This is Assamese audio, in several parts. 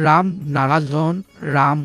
ৰাম নাৰায়ণ ৰাম।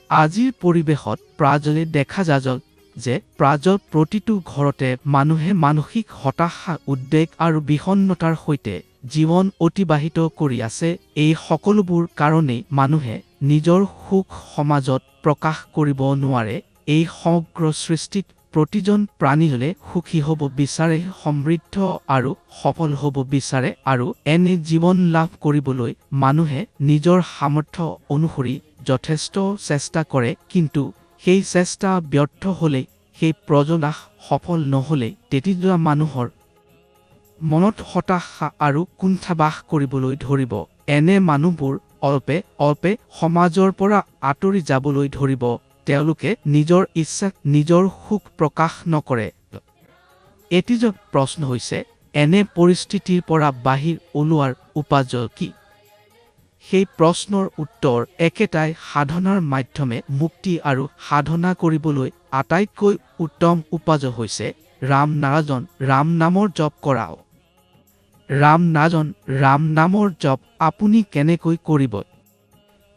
আজিৰ পৰিৱেশত প্ৰাজলে দেখা যায় যে প্ৰাজৰ প্ৰতিটো ঘৰতে মানুহে মানসিক হতাশা, উদ্বেগ আৰু বিষণ্ণতাৰ সৈতে জীৱন অতিবাহিত কৰি আছে। এই সকলোবোৰ কাৰণেই মানুহে নিজৰ সুখ সমাজত প্ৰকাশ কৰিব নোৱাৰে। এই সমগ্ৰ সৃষ্টিত প্ৰতিজন প্ৰাণীজনে সুখী হ'ব বিচাৰে, সমৃদ্ধ আৰু সফল হ'ব বিচাৰে, আৰু এনে জীৱন লাভ কৰিবলৈ মানুহে নিজৰ সামৰ্থ্য অনুসৰি যথেষ্ট চেষ্টা কৰে। কিন্তু সেই চেষ্টা ব্যৰ্থ হ'লে, সেই প্ৰয়াস সফল নহ'লে তেতিয়া মানুহৰ মনত হতাশা আৰু কুণ্ঠা বাস কৰিবলৈ ধৰিব। এনে মানুহবোৰ অল্পে অল্পে সমাজৰ পৰা আঁতৰি যাবলৈ ধৰিব। তেওঁলোকে নিজৰ ইচ্ছাত নিজৰ সুখ প্ৰকাশ নকৰে। এতিয়া প্ৰশ্ন হৈছে, এনে পৰিস্থিতিৰ পৰা বাহিৰ ওলোৱাৰ উপায় কি? সেই প্ৰশ্নৰ উত্তৰ একেটাই, সাধনাৰ মাধ্যমে মুক্তি আৰু সাধনা কৰিবলৈ আটাইতকৈ উত্তম উপায় হৈছে ৰাম নাৰায়ণ ৰাম নামৰ জপ কৰা। ৰাম নাৰায়ণ ৰাম নামৰ জপ আপুনি কেনেকৈ কৰিব?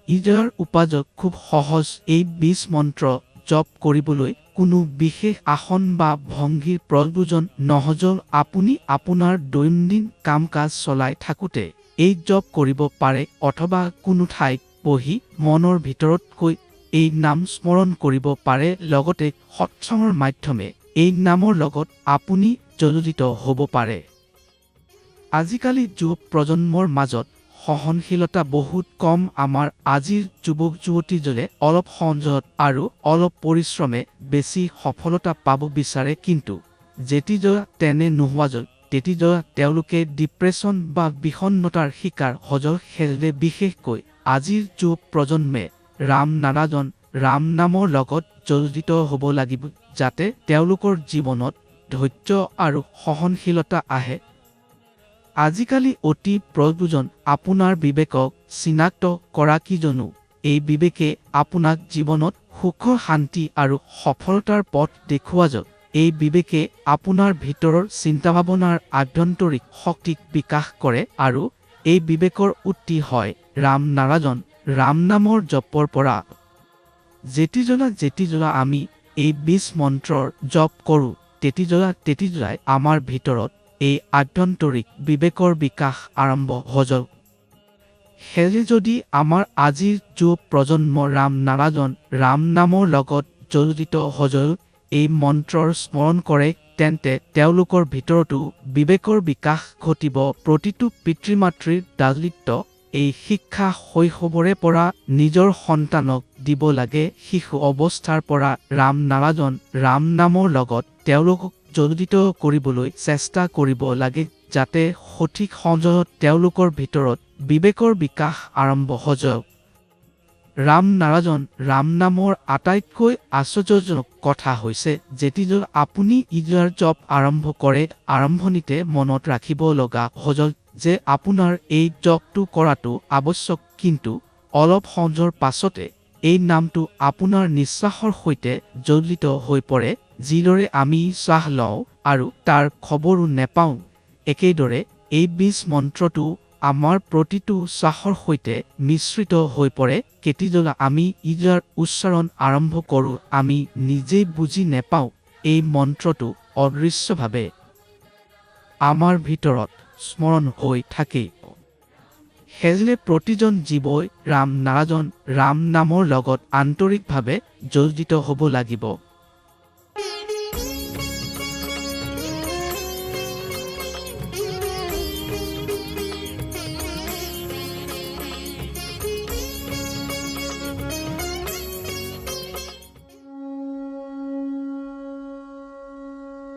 ইয়াৰ উপায় খুব সহজ। এই ২০ মন্ত্ৰ জপ কৰিবলৈ কোনো বিশেষ আসন বা ভংগীৰ প্ৰয়োজন নহয়। আপুনি আপোনাৰ দৈনন্দিন কাম কাজ চলাই থাকোঁতে এই জপ কৰিব পাৰে, অথবা কোনো ঠাইত বহি মনৰ ভিতৰত কৈ এই নাম স্মৰণ কৰিব পাৰে। লগতে সৎসংগৰ মাধ্যমে এই নামৰ লগত আপুনি জড়িত হ'ব পাৰে। আজিকালি যুৱ প্ৰজন্মৰ মাজত সহনশীলতা বহুত কম। আমাৰ আজিৰ যুৱক যুৱতীজনে অলপ সংযত আৰু অলপ পৰিশ্ৰমে বেছি সফলতা পাব বিচাৰে। কিন্তু যেতিয়া তেনে নোহোৱা যায়, তেতিয়া তেওঁলোকে ডিপ্ৰেছন বা বিষণ্ণতাৰ শিকাৰ হয়। সেয়ে বিশেষকৈ আজিৰ যুৱ প্ৰজন্মে ৰাম নাৰায়ণ ৰাম নামৰ লগত জড়িত হ'ব লাগিব, যাতে তেওঁলোকৰ জীৱনত ধৈৰ্য আৰু সহনশীলতা আহে। আজিকালি অতি প্ৰয়োজন আপোনাৰ বিবেকক চিনাক্ত কৰা। কিয়নো এই বিবেকে আপোনাক জীৱনত সুখ, শান্তি আৰু সফলতাৰ পথ দেখুওৱা যায়। এই বিবেকে আপোনাৰ ভিতৰৰ চিন্তাভাৱনাৰ আভ্যন্তৰিক শক্তিক বিকাশ কৰে, আৰু এই বিবেকৰ উৎপত্তি হয় ৰাম নাৰায়ণ ৰাম নামৰ জপৰ পৰা। যেতিয়া আমি এই ২০ মন্ত্ৰৰ জপ কৰোঁ, তেতিয়াই আমাৰ ভিতৰত এই আভ্যন্তৰিক বিবেকৰ বিকাশ আৰম্ভ হয়। সেয়ে যদি আমাৰ আজিৰ যুৱ প্ৰজন্ম ৰাম নাৰায়ণ ৰাম নামৰ লগত জড়িত হয়, এই মন্ত্ৰৰ স্মৰণ কৰে, তেন্তে তেওঁলোকৰ ভিতৰতো বিবেকৰ বিকাশ ঘটিব। প্ৰতিটো পিতৃ মাতৃৰ দায়িত্ব এই শিক্ষা শৈশৱৰে পৰা নিজৰ সন্তানক দিব লাগে। শিশু অৱস্থাৰ পৰা ৰাম নাৰায়ণ ৰাম নামৰ লগত তেওঁলোকক জড়িত কৰিবলৈ চেষ্টা কৰিব লাগে, যাতে সঠিক সময়ত তেওঁলোকৰ ভিতৰত বিবেকৰ বিকাশ আৰম্ভ হয়। ৰাম নাৰায়ণ ৰাম নামৰ আটাইতকৈ আশ্চৰ্যজনক কথা হৈছে, যেতিয়া আপুনি ইয়াৰ জপ আৰম্ভ কৰে, আৰম্ভণিতে মনত ৰাখিব লগা হয় যে আপোনাৰ এই জপটো কৰাটো আৱশ্যক। কিন্তু অলপ সময়ৰ পাছতে এই নামটো আপোনাৰ নিশ্বাসৰ সৈতে জড়িত হৈ পৰে। যিদৰে আমি শ্বাস লওঁ আৰু তাৰ খবৰো নেপাওঁ, একেদৰে এই ২০ মন্ত্ৰটো আমাৰ প্ৰতিটো শ্বাসৰ সৈতে মিশ্ৰিত হৈ পৰে। কেতিয়া আমি ইয়াৰ উচ্চাৰণ আৰম্ভ কৰোঁ, আমি নিজেই বুজি নেপাওঁ। এই মন্ত্ৰটো অদৃশ্যভাৱে আমাৰ ভিতৰত স্মৰণ হৈ থাকে। সেয়ে প্ৰতিজন জীৱই ৰাম নাৰায়ণ ৰাম নামৰ লগত আন্তৰিকভাৱে জড়িত হ'ব লাগিব।